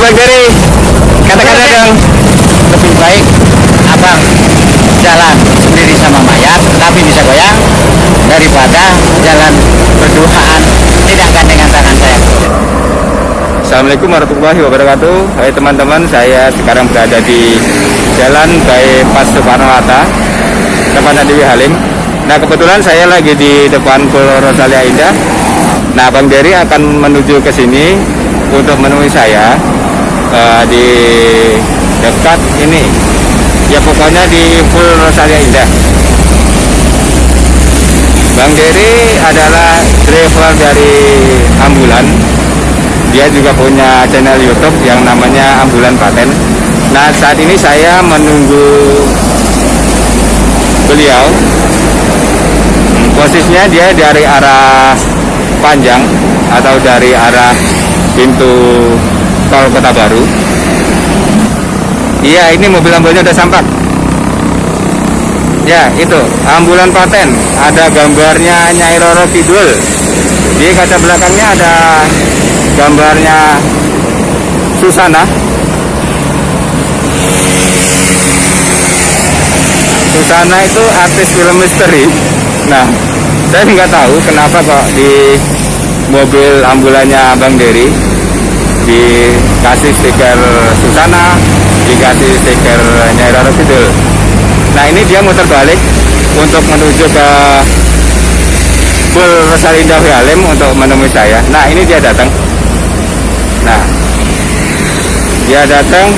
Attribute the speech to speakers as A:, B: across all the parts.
A: Bang Dery, kata-kata dong.
B: Lebih baik abang jalan sendiri sama mayat tapi bisa goyang daripada jalan berduaan tidak gandengan tangan saya.
A: Assalamualaikum warahmatullahi wabarakatuh. Hai teman-teman, saya sekarang berada di Jalan Bypass Soekarno-Hatta, tepatnya di Halim. Nah, kebetulan saya lagi di depan Pulau Rosalia Indah. Nah, Bang Dery akan menuju ke sini untuk menemui saya di dekat ini. Ya, pokoknya di Pulau Rosalia Indah. Bang Dery adalah driver dari ambulan. Dia juga punya channel YouTube yang namanya Ambulan Paten. Nah, saat ini saya menunggu beliau. Posisinya dia dari arah Panjang atau dari arah pintu tol Kota Baru. Iya, ini mobil ambulannya udah sampak. Ya, itu Ambulan Paten. Ada gambarnya Nyai Roro Kidul. Di kaca belakangnya ada gambarnya Susana. Susana itu artis film misteri. Nah, saya nggak tahu kenapa kok di mobil ambulannya Bang Dery dikasih stiker Susana, dikasih stiker Nyai Roro Kidul. Nah, ini dia muter balik untuk menuju ke Pulau Rosalia Indah Halim untuk menemui saya. Nah, ini dia datang. Nah, dia datang.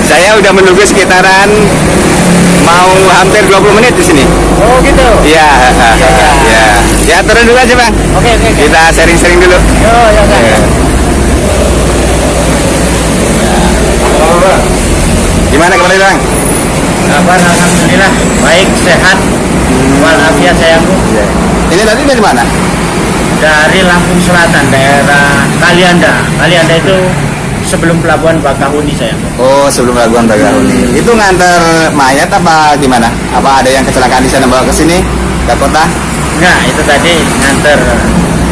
A: Saya udah menunggu sekitaran mau hampir 20 menit di sini.
B: Oh gitu.
A: Iya, ya. Ya, turun dulu aja, Bang.
B: Oke.
A: Kita sharing-sharing dulu.
B: Ya.
A: Gimana kabar, Bang?
B: Kabar alhamdulillah baik, sehat walafiat sayangku.
A: Ini tadi dari mana?
B: Dari Lampung Selatan, daerah Kalianda. Kalianda itu sebelum pelabuhan Bakahuni sayang.
A: Oh, sebelum pelabuhan Bakahuni. Itu nganter mayat apa gimana? Apa ada yang kecelakaan di sana bawa ke sini? Dakota?
B: Enggak, itu tadi nganter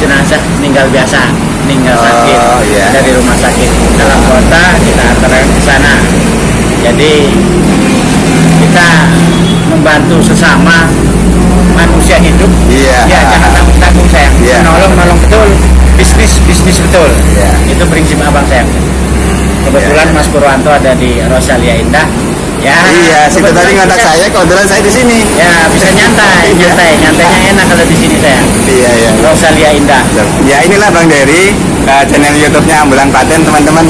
B: jenazah meninggal biasa, meninggal sakit dari rumah sakit dalam kota, kita antar ke sana. Jadi kita membantu sesama manusia hidup.
A: Iya.
B: Ya, jangan tanggung-tanggung sayang.
A: Iya.
B: Nolong betul, bisnis betul.
A: Iya.
B: Itu prinsip abang sayang. Kebetulan Mas Purwanto ada di Rosalia Indah. Ya.
A: Iya, situ tadi ngontak saya, kebetulan saya di sini.
B: Ya, bisa nyantainya enak kalau di sini sayang.
A: Iya.
B: Rosalia Indah.
A: Ya, inilah Bang Dery, channel YouTube-nya Ambulan Paten, teman-teman.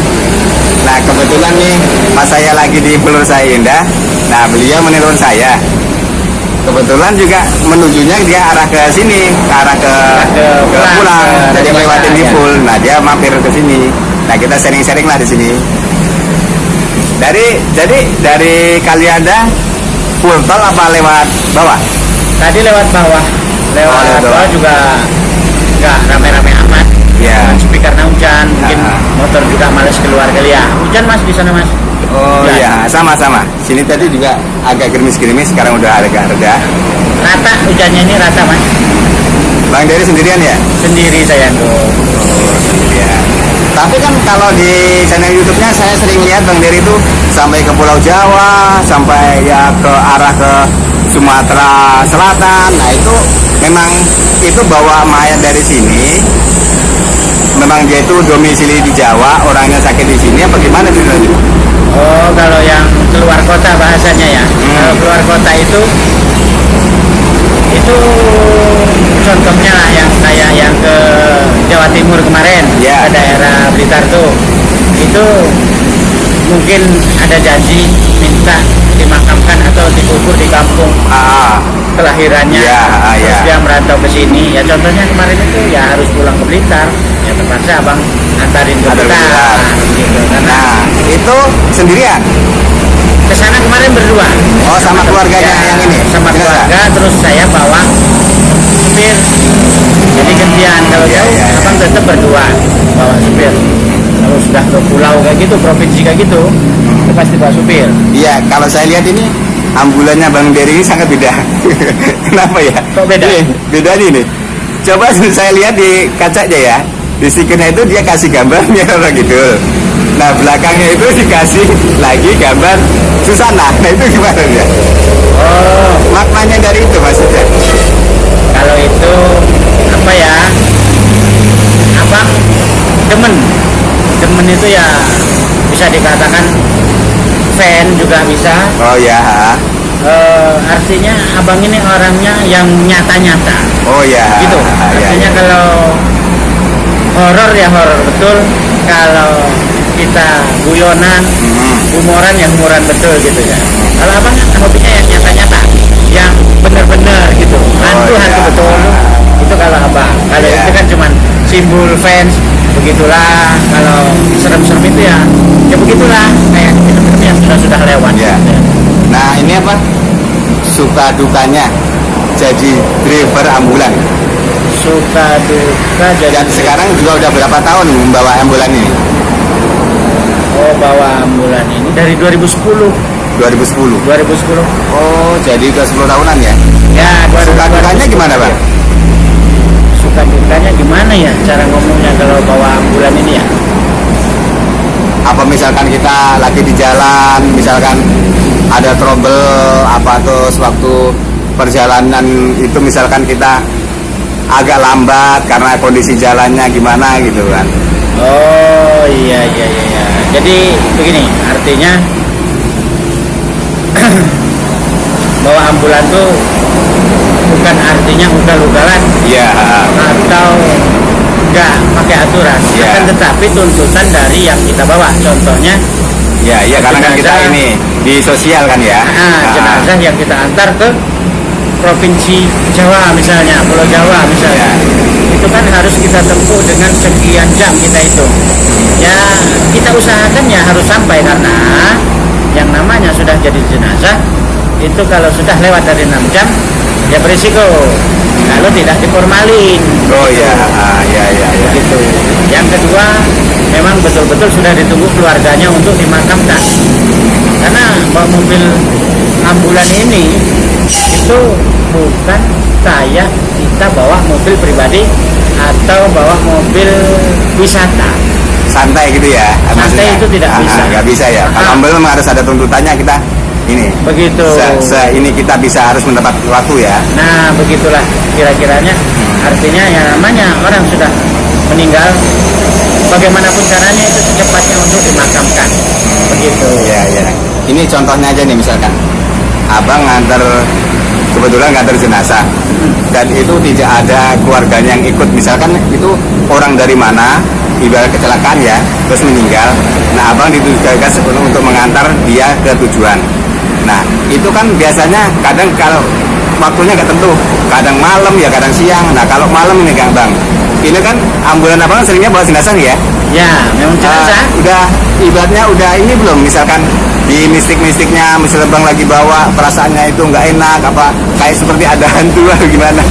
A: Nah, kebetulan nih pas saya lagi di Pulau Rosalia Indah. Nah, beliau menelpon saya. Kebetulan juga menujunya dia arah ke sini, arah ke pulang. Jadi lewatin di full. Nah, dia mampir ke sini. Nah, kita sharing-sharing lah di sini. Dari Kalianda full tol apa lewat bawah?
B: Tadi lewat bawah. Lewat bawah juga nggak rame-rame amat.
A: Ya.
B: Sepi karena hujan, mungkin motor juga males keluar kali ya. Hujan Mas di sana Mas?
A: Oh iya, sama-sama. Sini tadi juga agak gerimis-gerimis, sekarang udah agak reda.
B: Rata hujannya ini rata Mas?
A: Bang Dery sendirian ya?
B: Sendiri sayang.
A: Oh, sendirian. Tapi kan kalau di channel YouTube-nya saya sering lihat Bang Dery itu sampai ke Pulau Jawa, sampai ya ke arah ke Sumatera Selatan. Nah, itu memang itu bawa mayat dari sini. Memang dia itu domisili di Jawa, orangnya sakit di sini apa gimana sih?
B: Oh, kalau yang keluar kota bahasanya ya. Kalau keluar kota itu contohnya lah yang kayak yang ke Jawa Timur kemarin, ke daerah Blitar tuh. Itu mungkin ada janji minta dimakamkan atau dikubur di kampung kelahirannya, terus dia merantau ke sini. Ya contohnya kemarin itu ya harus pulang ke Blitar. Ya terpaksa abang antarin ke Blitar gitu. Karena
A: itu sendirian?
B: Kesana kemarin berdua.
A: Oh, sama keluarganya yang ini?
B: Sama keluarga, terus saya bawa supir. Jadi gantian, kalau jauh abang tetap berdua bawa supir. Kalau sudah ke pulau kayak gitu, provinsi kayak gitu, itu pasti bawa supir.
A: Iya, kalau saya lihat ini ambulannya Bang Dery ini sangat beda. Kenapa ya?
B: Kok beda?
A: Beda nih. Coba saya lihat di kacanya ya. Di stikernya itu dia kasih gambar Nyai Kidul. Nah belakangnya itu dikasih lagi gambar Susana. Nah itu gimana ya?
B: Oh,
A: Maknanya dari itu maksudnya?
B: kalau itu apa ya? Abang demen itu ya bisa dikatakan fan juga bisa.
A: Oh ya.
B: Artinya abang ini orangnya yang nyata-nyata
A: Oh ya.
B: gitu. Artinya kalau horor ya horor betul, kalau kita guyonan humoran ya humoran betul gitu ya. Kalau abang kan hobinya yang nyata-nyata, yang bener-bener gitu, hantu betul. Itu kalau abang. Kalau itu kan cuman simbol fans, begitulah. Kalau serem-serem itu ya begitulah, kayak film-film yang sudah lewat.
A: Ya. Nah ini apa? Suka dukanya jadi driver ambulan.
B: Suka duka jadi.
A: Dan sekarang juga udah berapa tahun membawa ambulan ini?
B: Oh, bawa ambulan ini dari 2010.
A: 2010.
B: 2010.
A: Oh, jadi udah 10 tahunan ya?
B: Ya,
A: Suka dukanya gimana, Bang?
B: Suka dukanya gimana ya cara ngomongnya kalau bawa ambulan ini ya?
A: Apa misalkan kita lagi di jalan, misalkan ada trouble apa terus waktu perjalanan itu misalkan kita agak lambat karena kondisi jalannya gimana gitu kan?
B: Oh iya. Jadi begini, artinya bawa ambulan tuh bukan artinya ugal-ugalan
A: Iya.
B: atau enggak pakai aturan, akan tetapi tuntutan dari yang kita bawa. Contohnya
A: Iya karena kan kita ini di sosial kan ya.
B: Jenazah yang kita antar ke provinsi Jawa misalnya, Pulau Jawa misalnya, itu kan harus kita tempuh dengan sekian jam kita itu. Ya kita usahakan ya harus sampai, karena yang namanya sudah jadi jenazah itu kalau sudah lewat dari 6 jam ya berisiko kalau tidak diformalin.
A: Oh iya.
B: Gitu. Yang kedua, memang betul-betul sudah ditunggu keluarganya untuk dimakamkan. Karena bawa mobil ambulan ini itu bukan kayak kita bawa mobil pribadi atau bawa mobil wisata.
A: Santai gitu ya?
B: Santai itu tidak bisa.
A: Nggak bisa ya? Kalau ambulan memang harus ada tuntutannya kita ini.
B: Begitu.
A: Ini kita bisa harus mendapat waktu ya?
B: Nah begitulah kira-kiranya. Artinya yang namanya orang sudah meninggal, bagaimanapun caranya itu secepatnya untuk dimakamkan. Begitu.
A: Iya. Ini contohnya aja nih, misalkan abang kebetulan ngantar jenazah dan itu tidak ada keluarganya yang ikut, misalkan itu orang dari mana ibarat kecelakaan ya terus meninggal, nah abang ditugaskan untuk mengantar dia ke tujuan. Nah itu kan biasanya kadang kalau waktunya nggak tentu, kadang malam ya kadang siang. Nah kalau malam ini Kang Bang, ini kan ambulan abang seringnya bawa jenazah nih ya?
B: Ya memang jenazah.
A: Udah ibaratnya udah ini belum, misalkan di mistik-mistiknya misalnya bang lagi bawa perasaannya itu nggak enak apa kayak seperti ada hantu atau gimana?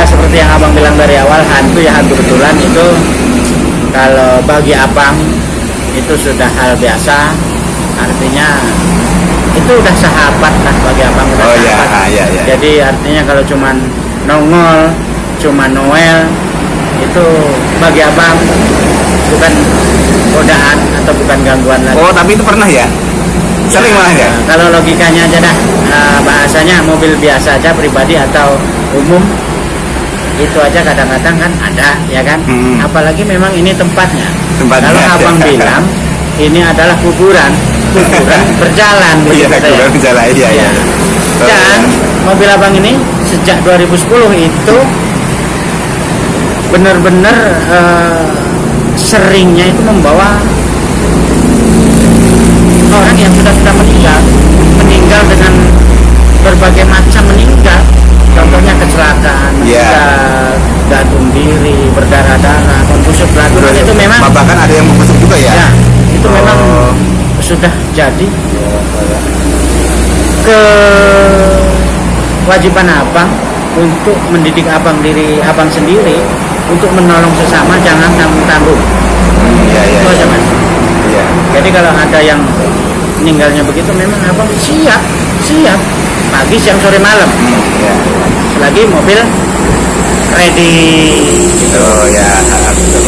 B: Seperti yang abang bilang dari awal, hantu ya hantu betulan itu kalau bagi abang itu sudah hal biasa. Artinya itu udah sahabat lah bagi abang, udah sahabat.
A: Iya.
B: Jadi artinya kalau cuman nongol, cuman Noel, itu bagi abang bukan godaan atau bukan gangguan lagi.
A: Oh tapi itu pernah ya? Sering malah ya?
B: Kalau logikanya aja dah, bahasanya mobil biasa aja pribadi atau umum itu aja kadang-kadang kan ada ya kan. Apalagi memang ini tempatnya. Kalau abang bilang ini adalah kuburan berjalan.
A: Iya, kuburan berjalan. Iya.
B: Dan mobil abang ini sejak 2010 itu benar-benar seringnya itu membawa orang yang sudah meninggal dengan berbagai macam meninggal. Contohnya kecelakaan, gantung diri, berdarah-darah, membusuk racun. Itu memang
A: bahkan ada yang membusuk juga ya?
B: Ya, itu memang sudah jadi kewajiban abang untuk mendidik diri abang sendiri untuk menolong sesama, jangan tanggung-tanggung. Itu aja mas.
A: Iya.
B: Jadi kalau ada yang meninggalnya begitu, memang abang siap pagi siang sore malam,
A: Ya.
B: lagi mobil ready.
A: Oh ya, betul.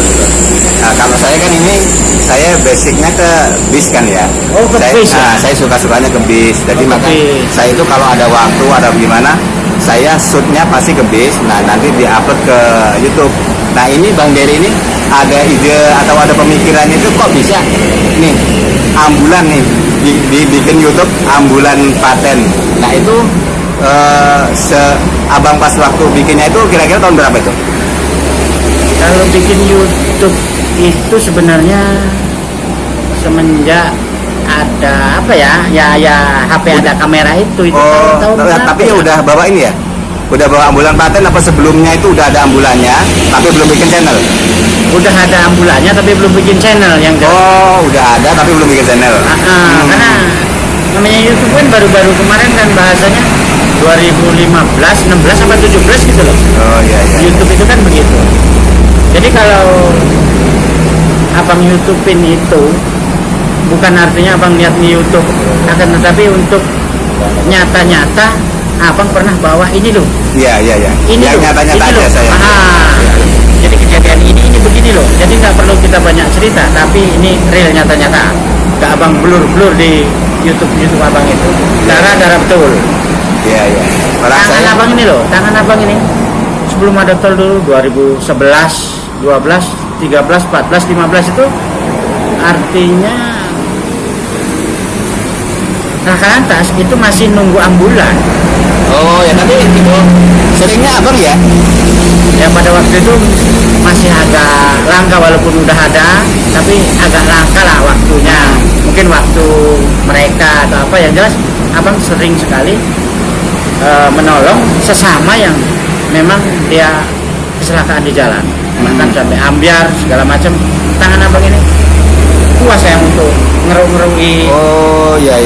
A: Nah, kalau saya kan ini, saya basicnya ke bis kan ya.
B: Oh, ke bis ya?
A: Saya suka-sukanya ke bis. Jadi
B: Oh, ke
A: maka
B: bis.
A: saya itu kalau ada waktu, ada gimana, saya shootnya pasti ke bis. Nah nanti diupload ke YouTube. Nah ini Bang Dery ini ada ide atau ada pemikiran itu kok bisa nih ambulan nih dibikin YouTube ambulan paten. Nah itu abang pas waktu bikinnya itu kira-kira tahun berapa itu?
B: Kalau bikin YouTube itu sebenarnya semenjak ada apa ya HP ada kamera itu tahun berapa
A: tapi
B: ya?
A: udah bawa ini ya? Udah bawa ambulan paten apa sebelumnya itu udah ada ambulannya tapi belum bikin channel?
B: Udah ada ambulannya tapi belum bikin channel yang jelas.
A: Oh, udah ada tapi belum bikin channel.
B: Karena namanya YouTube kan baru-baru kemarin kan bahasanya 2015, 16 sampai 17 gitu loh.
A: Oh iya.
B: YouTube itu kan begitu. Jadi kalau abang YouTubein itu bukan artinya abang lihat di YouTube, akan tetapi untuk nyata-nyata abang pernah bawa ini loh.
A: Iya.
B: Ini
A: Yang
B: loh,
A: nyata-nyata
B: ini
A: aja
B: loh.
A: saya.
B: Jadi kejadian ini begini loh. Jadi nggak perlu kita banyak cerita, tapi ini real nyata-nyata. Gak abang blur di YouTube abang itu. Darah betul.
A: Iya.
B: Tangan abang ini loh, tangan abang ini sebelum ada tol dulu 2011, 12, 13, 14, 15 itu artinya Raka Lantas itu masih nunggu ambulan.
A: Oh ya, tapi itu seringnya abang ya?
B: Ya pada waktu itu masih agak langka walaupun udah ada, tapi agak langka lah waktunya. Mungkin waktu mereka atau apa yang jelas abang sering sekali menolong sesama yang memang dia kecelakaan di jalan, bahkan sampai ambyar segala macam. Tangan abang ini puas saya untuk ngeruk-ngerui
A: Oh iya.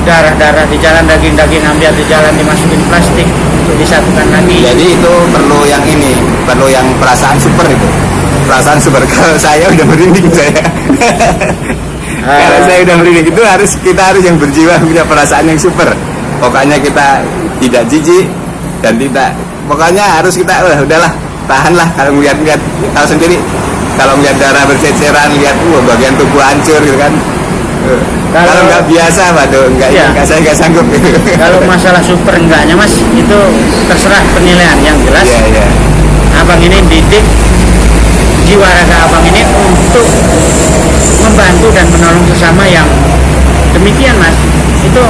B: darah-darah di jalan, daging-daging ambyar di jalan dimasukin plastik untuk disatukan lagi.
A: Jadi itu perlu yang ini, perlu yang perasaan super itu. Perasaan super. Kalau saya udah merinding saya. Kalau saya udah merinding itu kita harus yang berjiwa punya perasaan yang super. Pokoknya kita tidak jijik dan tidak. Pokoknya harus kita udahlah, tahanlah kalau melihat tahu sendiri. Kalau melihat darah berceceran, lihat bagian tubuh hancur gitu kan. Kalau nggak biasa, waduh, saya nggak sanggup.
B: Kalau masalah super enggaknya mas, itu terserah penilaian. Yang jelas, abang ini didik jiwa raga abang ini untuk membantu dan menolong sesama yang demikian mas. Itu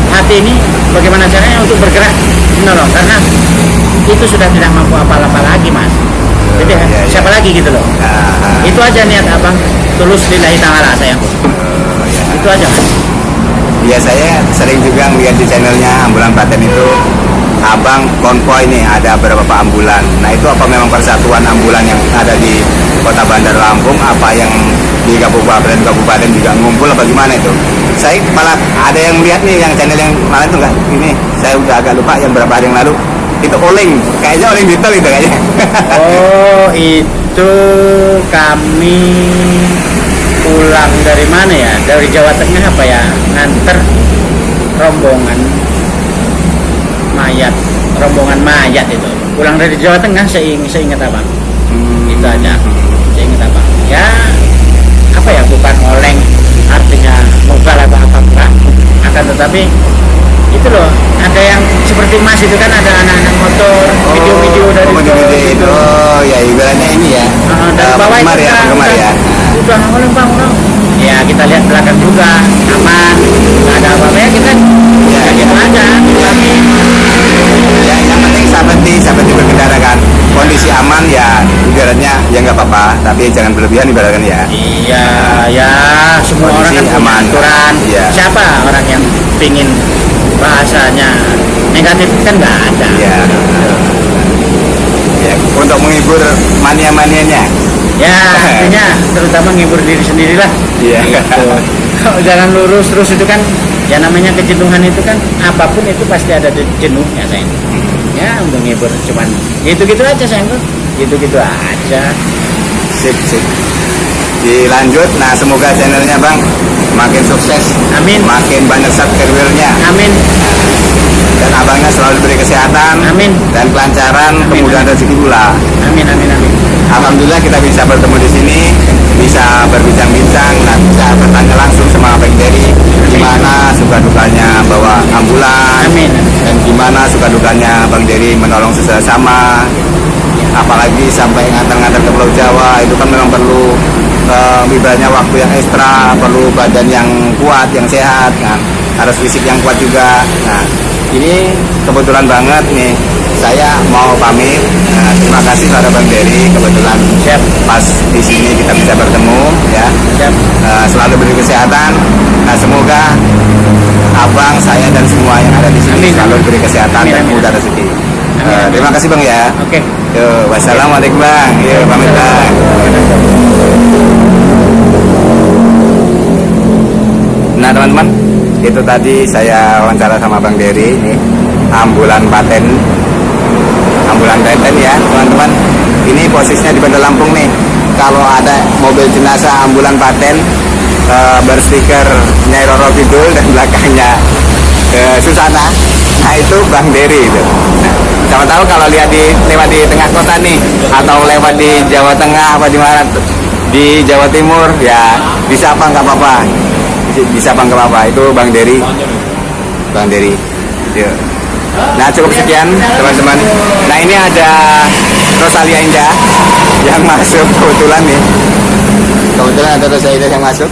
B: hati ini bagaimana caranya untuk bergerak menolong, karena itu sudah tidak mampu apa-apa lagi mas. Jadi siapa lagi gitu loh. Itu aja niat abang, tulus lillahi ta'ala sayang. Itu aja mas.
A: Ya saya sering juga melihat di channelnya Ambulan Paten itu abang konvoy nih, ada beberapa ambulan. Nah itu apa memang persatuan ambulan yang ada di Kota Bandar Lampung, apa yang di kabupaten juga ngumpul apa gimana itu? Saya malah ada yang melihat nih yang channel yang mana itu enggak ini, saya udah agak lupa yang berapa hari yang lalu itu Oleng, kayaknya Oleng Dito itu kayaknya.
B: Oh itu kami pulang dari mana ya, dari Jawa Tengah apa ya, nganter rombongan mayat itu, pulang dari Jawa Tengah. Saya ingat abang, itu aja saya ingat abang. Ya apa ya, bukan oleng artinya mogal atau apa enggak, akan tetapi itu loh, ada yang seperti mas itu kan, ada anak-anak motor, video-video dari
A: itu. Oh ya, ibaratnya ini ya,
B: dari bawah
A: penggemar
B: itu
A: penggemar ya.
B: Udah oleng bang, ya kita lihat belakang juga aman, nggak ada apa-apa ya, kita gitu aja.
A: Ya yang penting sahabat berkendara kan, kondisi aman ya, ibaratnya ya nggak apa-apa, tapi jangan berlebihan ibaratkan ya.
B: Iya ya, semua
A: Kondisi
B: orang kan punya
A: aman.
B: aturan.
A: Iya.
B: Siapa orang yang pingin bahasanya negatif kan nggak ada.
A: Ya, untuk menghibur mania-manianya.
B: Ya artinya terutama ngibur diri sendirilah.
A: Iya.
B: Gitu. Kalau jalan lurus terus itu kan, ya namanya kejenuhan itu kan, apapun itu pasti ada jenuhnya sayang. Ya untuk ngibur cuman gitu-gitu aja sayang, gitu-gitu aja.
A: Sip. dilanjut. Nah, semoga channelnya Bang makin sukses,
B: Amin.
A: makin banyak subscribernya,
B: Amin.
A: dan abangnya selalu diberi kesehatan,
B: Amin.
A: dan kelancaran,
B: Amin.
A: kemudahan rezeki pula.
B: Amin. Amin. Amin.
A: Alhamdulillah kita bisa bertemu di sini, bisa berbincang-bincang, nah bisa bertanya langsung sama Bang Dery gimana suka dukanya bawa ambulans,
B: Amin.
A: dan gimana suka dukanya Bang Dery menolong sesama, apalagi sampai ngantar-ngantar ke Pulau Jawa. Itu kan memang perlu ibaratnya waktu yang ekstra, perlu badan yang kuat, yang sehat kan, harus fisik yang kuat juga. Nah, ini kebetulan banget nih saya mau pamit. Nah, terima kasih pada Bang Dery, kebetulan
B: Siap.
A: pas di sini kita bisa bertemu ya.
B: Siap.
A: Selalu beri kesehatan. Nah, semoga abang, saya, dan semua yang ada di sini
B: Amin.
A: selalu beri kesehatan
B: Amin,
A: dan
B: amin.
A: mudah rezeki.
B: Amin.
A: Terima kasih Bang ya.
B: Oke.
A: Yo, wassalamualaikum Bang. Yo, pamit Bang. Nah teman-teman, itu tadi saya wawancara sama Bang Dery ini, ambulan Klaten ya teman-teman. Ini posisinya di Bandar Lampung nih. Kalau ada mobil jenazah ambulan Klaten berstiker Nyai Roro Kidul dan belakangnya Susana, nah itu Bang Dery itu. Nah, siapa tahu kalau lewat di tengah kota nih, atau lewat di Jawa Tengah apa di mana di Jawa Timur, ya bisa apa nggak apa-apa, bisa apa nggak apa-apa, itu Bang Dery. Yuk. Nah cukup sekian teman-teman. Nah ini ada Rosalia Indah yang masuk kebetulan nih. Kebetulan ada Rosalia Indah yang masuk.